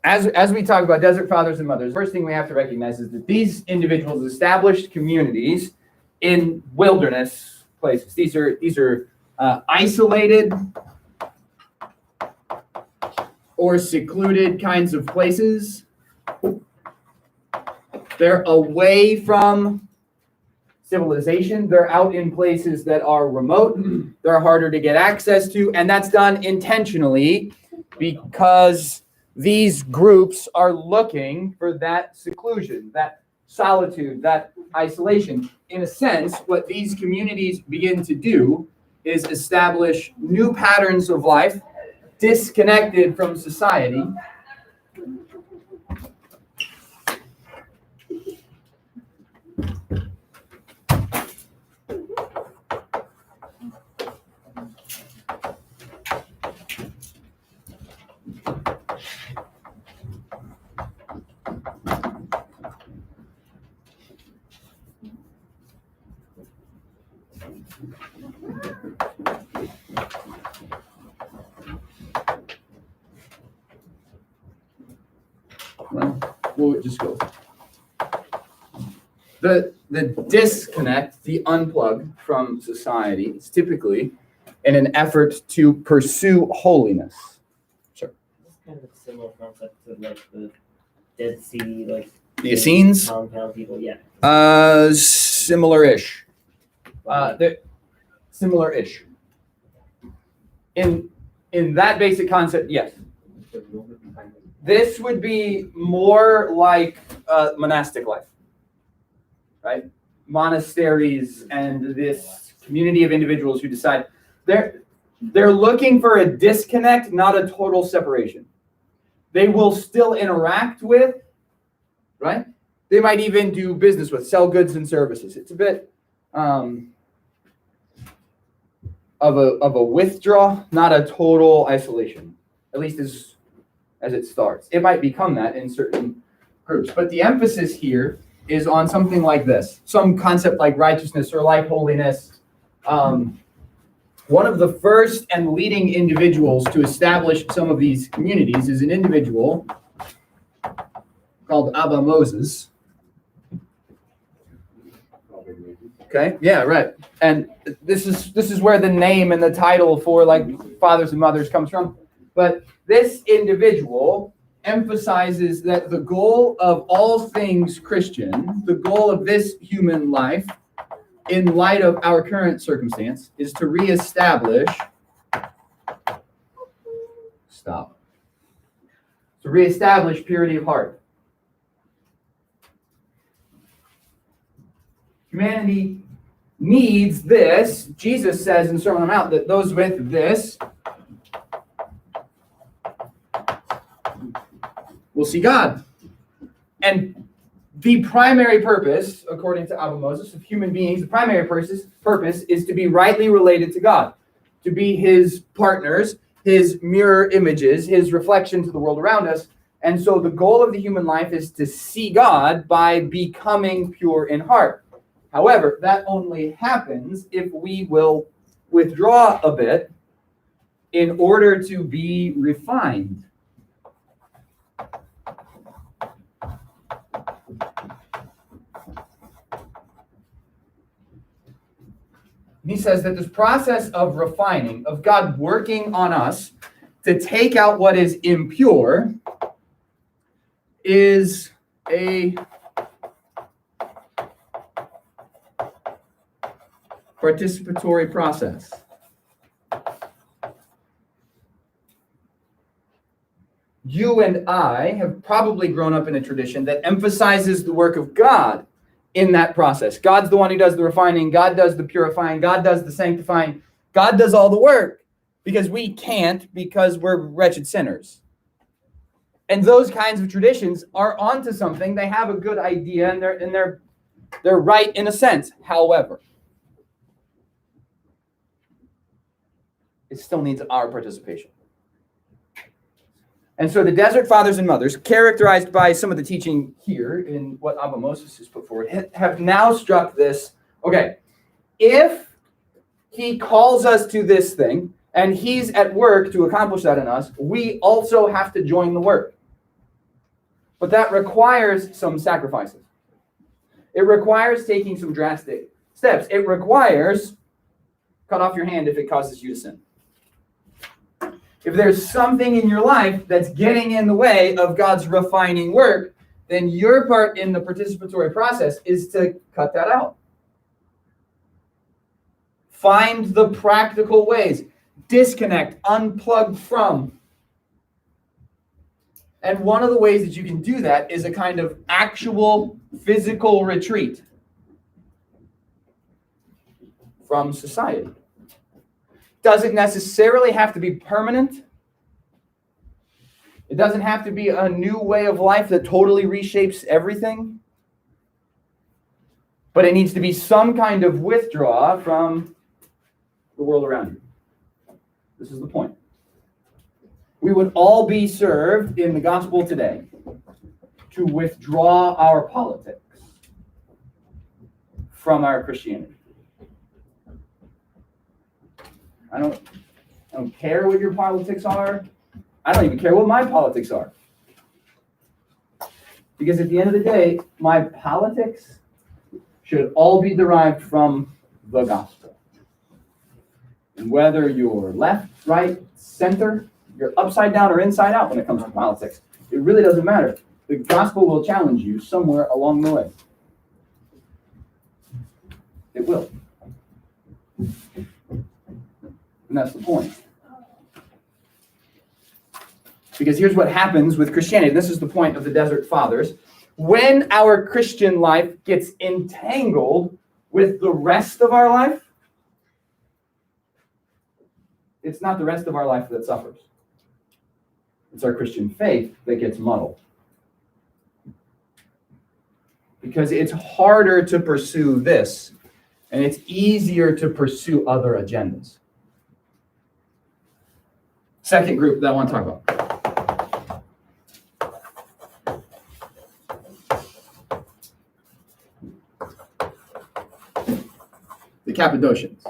as we talk about desert fathers and mothers, the first thing we have to recognize is that these individuals established communities in wilderness places. These are isolated or secluded kinds of places. They're away from civilization. They're out in places that are remote. They're harder to get access to, and that's done intentionally because these groups are looking for that seclusion, that solitude, that isolation. In a sense, what these communities begin to do is establish new patterns of life disconnected from society. Well, we'll just go. The disconnect, the unplug from society is typically in an effort to pursue holiness. Sure. It's kind of a similar concept to like the Dead Sea, like the Essenes? Compound people, yeah. Similar-ish. Similar-ish. In that basic concept, yes. This would be more like monastic life, right? Monasteries and this community of individuals who decide they're looking for a disconnect, not a total separation. They will still interact with, right? They might even do business with, sell goods and services. It's a bit of a withdrawal, not a total isolation, at least as it starts. It might become that in certain groups, but the emphasis here is on something like this, some concept like righteousness or like holiness. One of the first and leading individuals to establish some of these communities is an individual called Abba Moses. Okay, yeah, right. And this is where the name and the title for like fathers and mothers comes from. But this individual emphasizes that the goal of all things Christian, the goal of this human life, in light of our current circumstance, is to reestablish purity of heart. Humanity needs this. Jesus says in the Sermon on the Mount that those with this will see God. And the primary purpose, according to Abba Moses, of human beings, the primary purpose is to be rightly related to God, to be his partners, his mirror images, his reflection to the world around us. And so the goal of the human life is to see God by becoming pure in heart. However, that only happens if we will withdraw a bit in order to be refined. He says that this process of refining, of God working on us to take out what is impure, is a participatory process. You and I have probably grown up in a tradition that emphasizes the work of God in that process. God's the one who does the refining. God does the purifying. God does the sanctifying. God does all the work because we can't, because we're wretched sinners. And those kinds of traditions are onto something. They have a good idea and they're right in a sense. However, it still needs our participation. And so the desert fathers and mothers, characterized by some of the teaching here in what Abba Moses has put forward, have now struck this. Okay, if he calls us to this thing and he's at work to accomplish that in us, we also have to join the work. But that requires some sacrifices. It requires taking some drastic steps. It requires cut off your hand if it causes you to sin. If there's something in your life that's getting in the way of God's refining work, then your part in the participatory process is to cut that out. Find the practical ways. Disconnect, unplug from. And one of the ways that you can do that is a kind of actual physical retreat from society. Doesn't necessarily have to be permanent. It doesn't have to be a new way of life that totally reshapes everything. But it needs to be some kind of withdrawal from the world around you. This is the point. We would all be served in the gospel today to withdraw our politics from our Christianity. I don't care what your politics are. I don't even care what my politics are. Because at the end of the day, my politics should all be derived from the gospel. And whether you're left, right, center, you're upside down or inside out when it comes to politics, it really doesn't matter. The gospel will challenge you somewhere along the way. It will. And that's the point. Because here's what happens with Christianity. This is the point of the Desert Fathers. When our Christian life gets entangled with the rest of our life, it's not the rest of our life that suffers. It's our Christian faith that gets muddled. Because it's harder to pursue this, and it's easier to pursue other agendas. Second group that I want to talk about. The Cappadocians.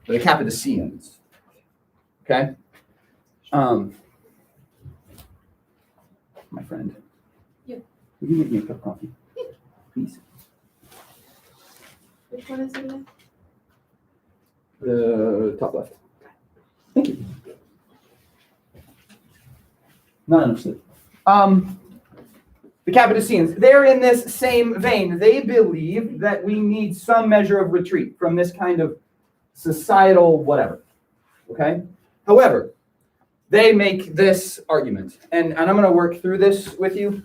The Cappadocians. Okay? My friend. Yeah. Will you make me a cup of coffee? Yeah. Please. Which one is it again? The top left. Thank you. Not understood. The Cappadocians, they're in this same vein. They believe that we need some measure of retreat from this kind of societal whatever. Okay? However, they make this argument, and I'm going to work through this with you.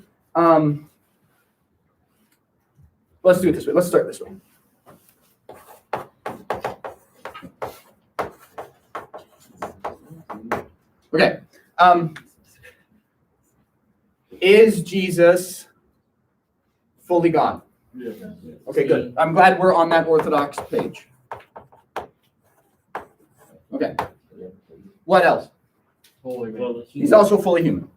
Let's do it this way. Let's start this way. Okay. Is Jesus fully God? Yeah. Okay, good. I'm glad we're on that Orthodox page. Okay. What else? He's also fully human.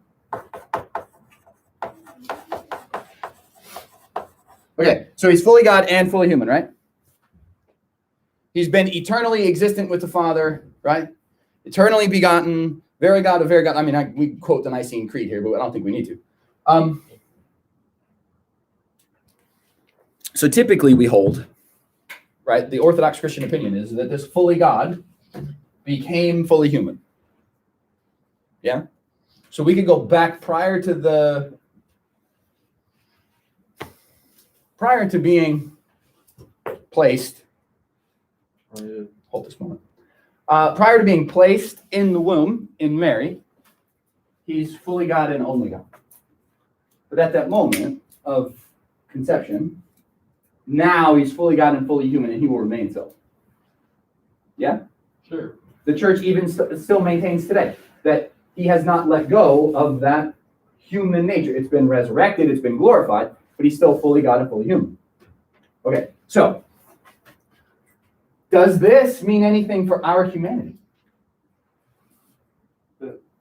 Okay, so he's fully God and fully human, right? He's been eternally existent with the Father, right? Eternally begotten, very God of very God. I mean, we quote the Nicene Creed here, but I don't think we need to. So typically we hold, right, the Orthodox Christian opinion is that this fully God became fully human. Yeah? So we could go back prior to being placed, hold this moment. Prior to being placed in the womb in Mary, he's fully God and only God. But at that moment of conception, now he's fully God and fully human, and he will remain so. Yeah? Sure. The church even still maintains today that he has not let go of that human nature. It's been resurrected, it's been glorified, but he's still fully God and fully human. Okay, so does this mean anything for our humanity?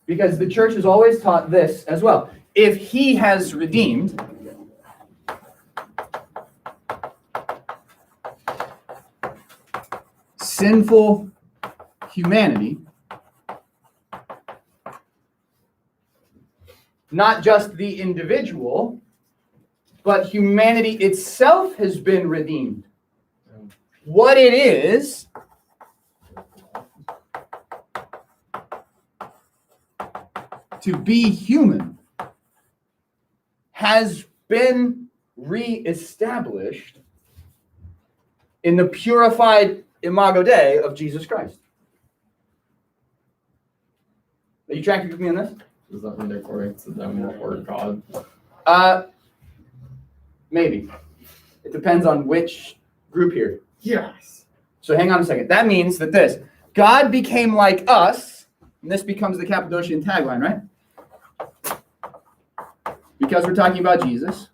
Because the church has always taught this as well. If he has redeemed sinful humanity, not just the individual, but humanity itself has been redeemed. What it is to be human has been reestablished in the purified imago Dei of Jesus Christ. Are you tracking with me on this? Does that mean according to them or God? Maybe. It depends on which group here. Yes. So hang on a second. That means that God became like us, and this becomes the Cappadocian tagline, right? Because we're talking about Jesus.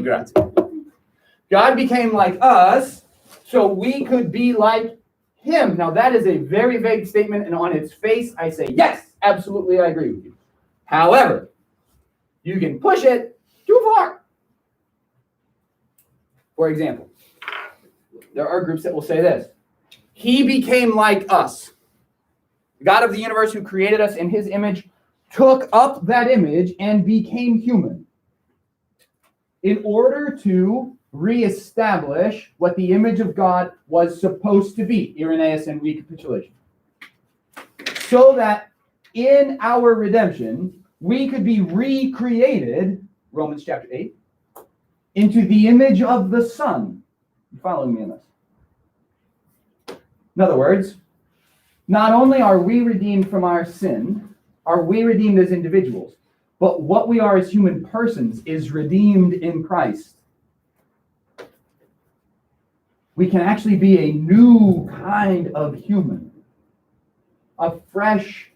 Grazie. God became like us so we could be like him. Now that is a very vague statement, and on its face I say, yes, absolutely, I agree with you. However, you can push it too far. For example, there are groups that will say this: he became like us. The God of the universe who created us in his image took up that image and became human in order to reestablish what the image of God was supposed to be, Irenaeus and recapitulation. So that in our redemption, we could be recreated, Romans chapter 8, into the image of the Son. You following me on this? In other words, not only are we redeemed from our sin, are we redeemed as individuals, but what we are as human persons is redeemed in Christ. We can actually be a new kind of human, a fresh,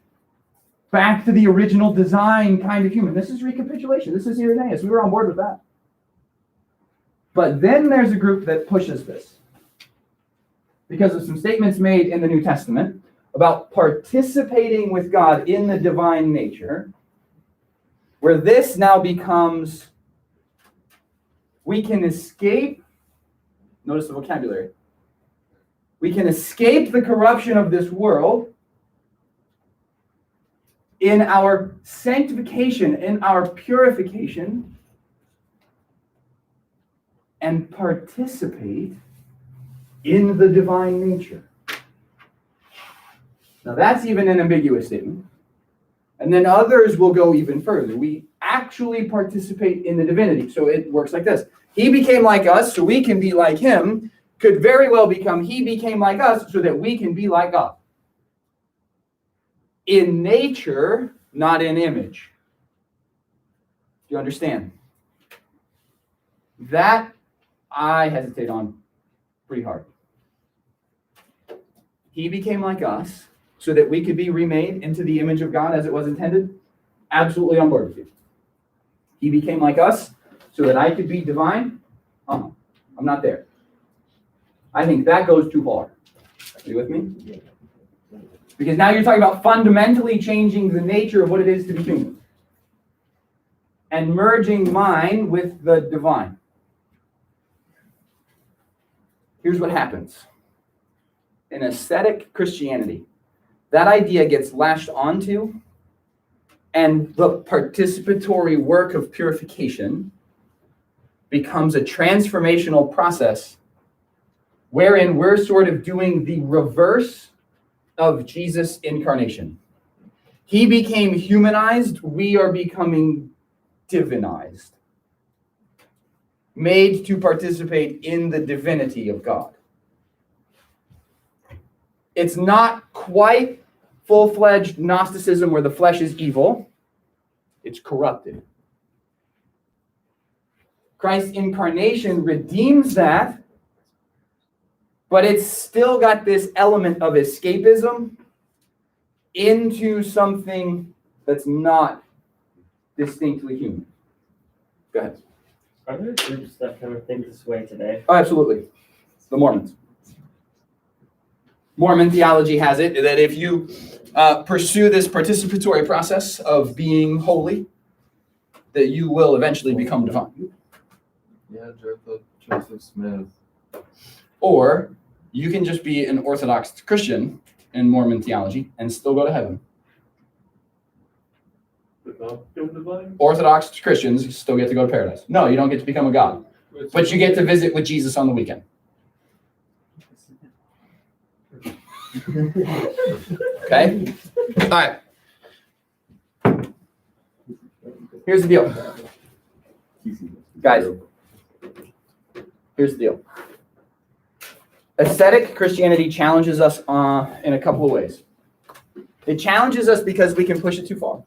back to the original design kind of human. This is recapitulation. This is Irenaeus. We were on board with that. But then there's a group that pushes this because of some statements made in the New Testament about participating with God in the divine nature, where this now becomes, we can escape, notice the vocabulary, we can escape the corruption of this world in our sanctification, in our purification, and participate in the divine nature. Now that's even an ambiguous statement. And then others will go even further. We actually participate in the divinity. So it works like this. He became like us so we can be like him. Could very well become he became like us so that we can be like God. In nature, not in image. Do you understand? That I hesitate on pretty hard. He became like us so that we could be remade into the image of God as it was intended. Absolutely on board with you. He became like us so that I could be divine. I'm not there. I think that goes too far. Are you with me? Because now you're talking about fundamentally changing the nature of what it is to be human and merging mine with the divine. Here's what happens. In ascetic Christianity, that idea gets latched onto, and the participatory work of purification becomes a transformational process wherein we're sort of doing the reverse of Jesus' incarnation. He became humanized, we are becoming divinized, made to participate in the divinity of God. It's not quite full-fledged Gnosticism where the flesh is evil. It's corrupted. Christ's incarnation redeems that, but it's still got this element of escapism into something that's not distinctly human. Go ahead. Are there groups that kind of think this way today? Oh, absolutely. The Mormons. Mormon theology has it that if you pursue this participatory process of being holy, that you will eventually become divine. Yeah, Joseph Smith. Or you can just be an Orthodox Christian in Mormon theology and still go to heaven. Orthodox Christians still get to go to paradise. No, you don't get to become a god. But you get to visit with Jesus on the weekend. Okay? All right. Here's the deal. Guys, here's the deal. Aesthetic Christianity challenges us in a couple of ways. It challenges us because we can push it too far.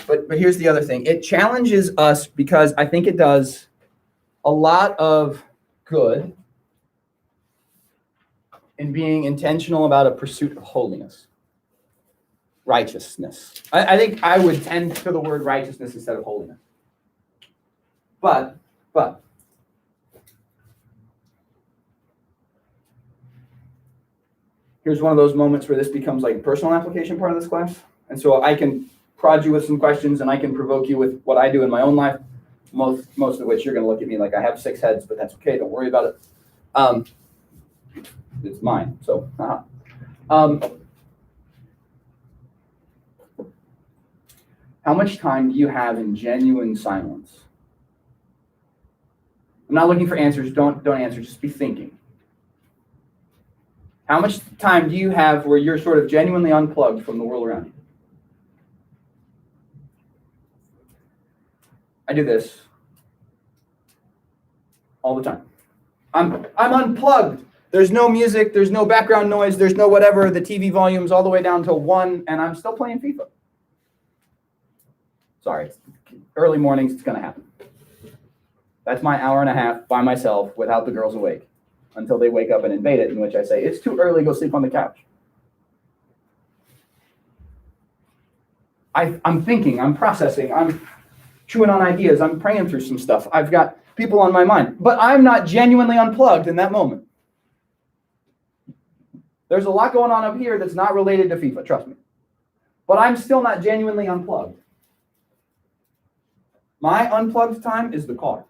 But here's the other thing. It challenges us because I think it does a lot of good in being intentional about a pursuit of holiness, righteousness. I think I would tend to the word righteousness instead of holiness. But here's one of those moments where this becomes like a personal application part of this class. And so I can prod you with some questions and I can provoke you with what I do in my own life, most of which you're going to look at me like I have 6 heads, but that's okay. Don't worry about it. It's mine. So, how much time do you have in genuine silence? I'm not looking for answers. Don't answer. Just be thinking. How much time do you have where you're sort of genuinely unplugged from the world around you? I do this all the time. I'm unplugged. There's no music, there's no background noise, there's no whatever, the TV volume's all the way down to 1, and I'm still playing FIFA. Sorry, early mornings, it's gonna happen. That's my hour and a half by myself without the girls awake until they wake up and invade it, in which I say, it's too early, go sleep on the couch. I'm thinking, I'm processing, I'm chewing on ideas, I'm praying through some stuff. I've got people on my mind, but I'm not genuinely unplugged in that moment. There's a lot going on up here that's not related to FIFA, trust me. But I'm still not genuinely unplugged. My unplugged time is the car.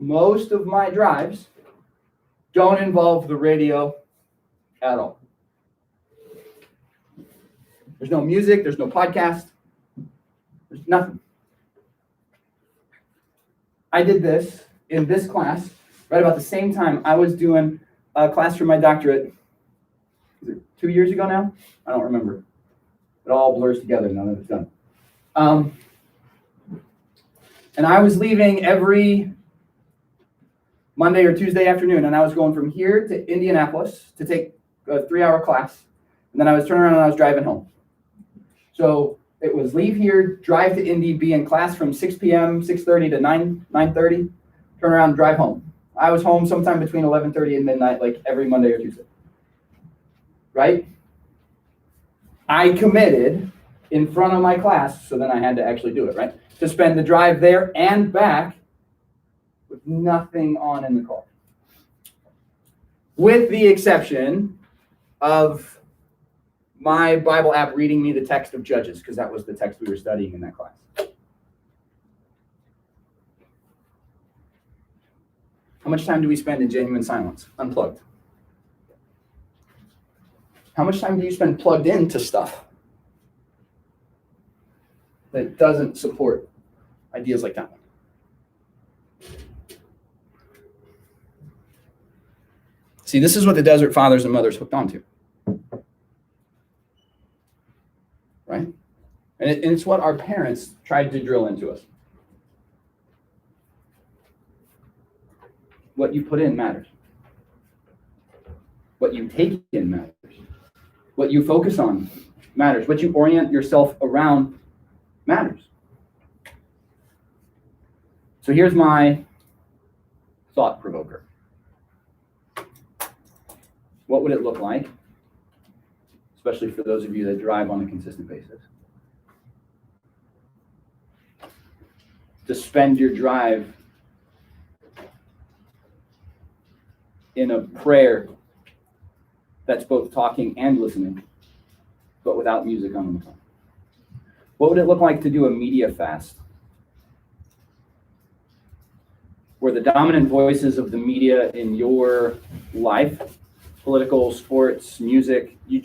Most of my drives don't involve the radio at all. There's no music, there's no podcast, there's nothing. I did this in this class right about the same time I was doing a class for my doctorate. Is it 2 years ago now? I don't remember. It all blurs together now that it's done. And I was leaving every Monday or Tuesday afternoon, and I was going from here to Indianapolis to take a 3-hour class, and then I was turning around and I was driving home. So it was leave here, drive to Indy, be in class from 6 p.m., 6:30 to 9:30, turn around, drive home. I was home sometime between 11:30 and midnight, like every Monday or Tuesday. Right? I committed in front of my class, so then I had to actually do it, right? To spend the drive there and back with nothing on in the car. With the exception of my Bible app reading me the text of Judges, because that was the text we were studying in that class. How much time do we spend in genuine silence, unplugged? How much time do you spend plugged into stuff that doesn't support ideas like that one? See, this is what the desert fathers and mothers hooked onto. Right? And it's what our parents tried to drill into us. What you put in matters. What you take in matters. What you focus on matters. What you orient yourself around matters. So here's my thought provoker. What would it look like, especially for those of you that drive on a consistent basis, to spend your drive in a prayer that's both talking and listening, but without music on the phone? What would it look like to do a media fast? Where the dominant voices of the media in your life, political, sports, music, you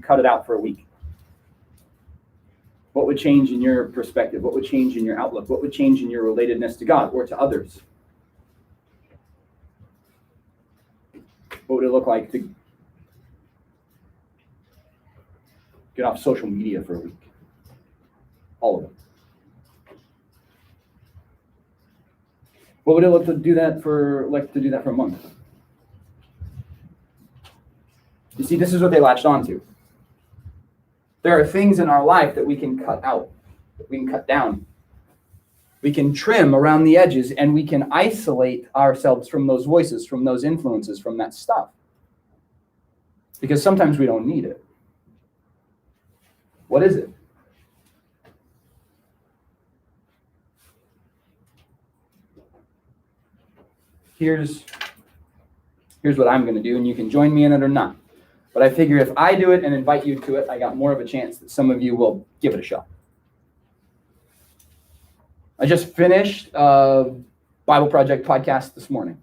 cut it out for a week. What would change in your perspective? What would change in your outlook? What would change in your relatedness to God or to others? What would it look like to get off social media for a week? All of it. What would it look to do that for a month? You see, this is what they latched onto. There are things in our life that we can cut out, that we can cut down. We can trim around the edges, and we can isolate ourselves from those voices, from those influences, from that stuff. Because sometimes we don't need it. What is it? Here's what I'm going to do, and you can join me in it or not. But I figure if I do it and invite you to it, I got more of a chance that some of you will give it a shot. I just finished a Bible Project podcast this morning.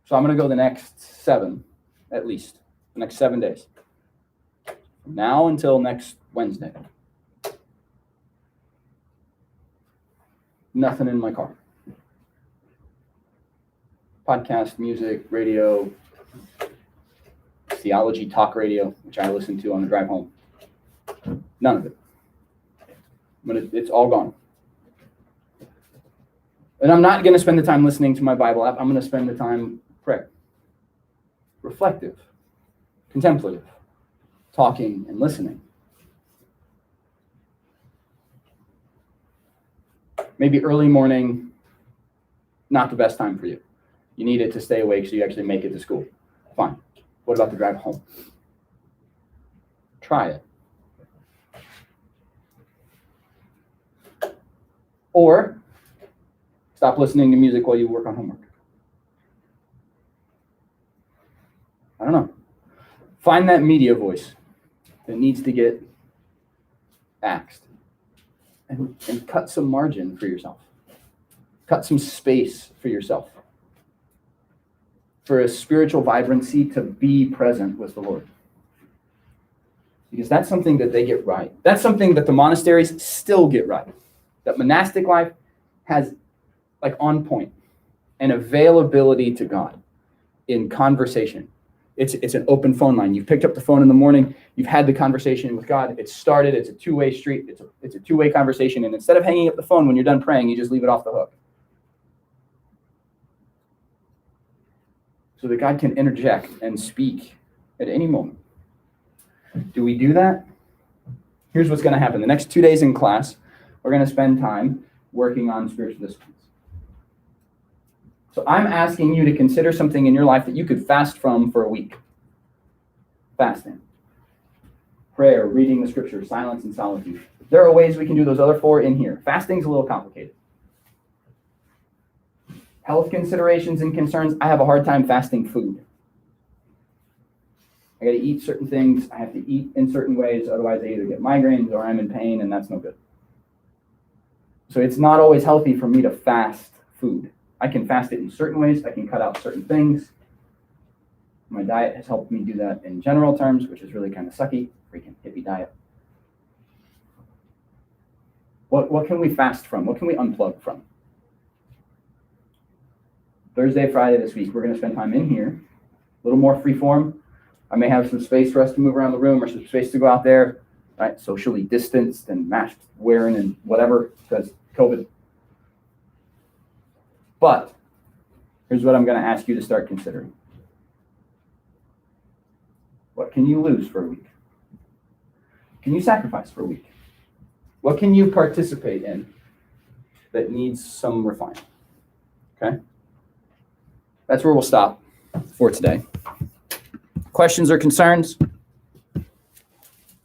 So I'm going to go the next 7, at least, the next 7 days. From now until next Wednesday. Nothing in my car. Podcast, music, radio, theology talk radio, which I listen to on the drive home. None of it. It's all gone. And I'm not going to spend the time listening to my Bible app. I'm going to spend the time prayer. Reflective, contemplative, talking and listening. Maybe early morning, not the best time for you. You need it to stay awake so you actually make it to school. Fine. What about the drive home? Try it. Or stop listening to music while you work on homework. I don't know. Find that media voice that needs to get axed. And cut some margin for yourself. Cut some space for yourself. For a spiritual vibrancy to be present with the Lord. Because that's something that they get right. That's something that the monasteries still get right. That monastic life has like on point an availability to God in conversation. It's an open phone line. You've picked up the phone in the morning. You've had the conversation with God. It's started. It's a two-way street. It's a two-way conversation. And instead of hanging up the phone when you're done praying, you just leave it off the hook. So that God can interject and speak at any moment. Do we do that? Here's what's going to happen. The next 2 days in class, we're going to spend time working on spiritual disciplines. So I'm asking you to consider something in your life that you could fast from for a week. Fasting. Prayer, reading the scripture, silence and solitude. There are ways we can do those other 4 in here. Fasting's a little complicated. Health considerations and concerns, I have a hard time fasting food. I got to eat certain things. I have to eat in certain ways. Otherwise, I either get migraines or I'm in pain, and that's no good. So it's not always healthy for me to fast food. I can fast it in certain ways. I can cut out certain things. My diet has helped me do that in general terms, which is really kind of sucky. Freaking hippie diet. What can we fast from? What can we unplug from? Thursday, Friday this week, we're going to spend time in here. A little more free form. I may have some space for us to move around the room or some space to go out there, right? Socially distanced and mask wearing and whatever, because COVID. But here's what I'm going to ask you to start considering. What can you lose for a week? Can you sacrifice for a week? What can you participate in that needs some refinement? Okay? That's where we'll stop for today. Questions or concerns?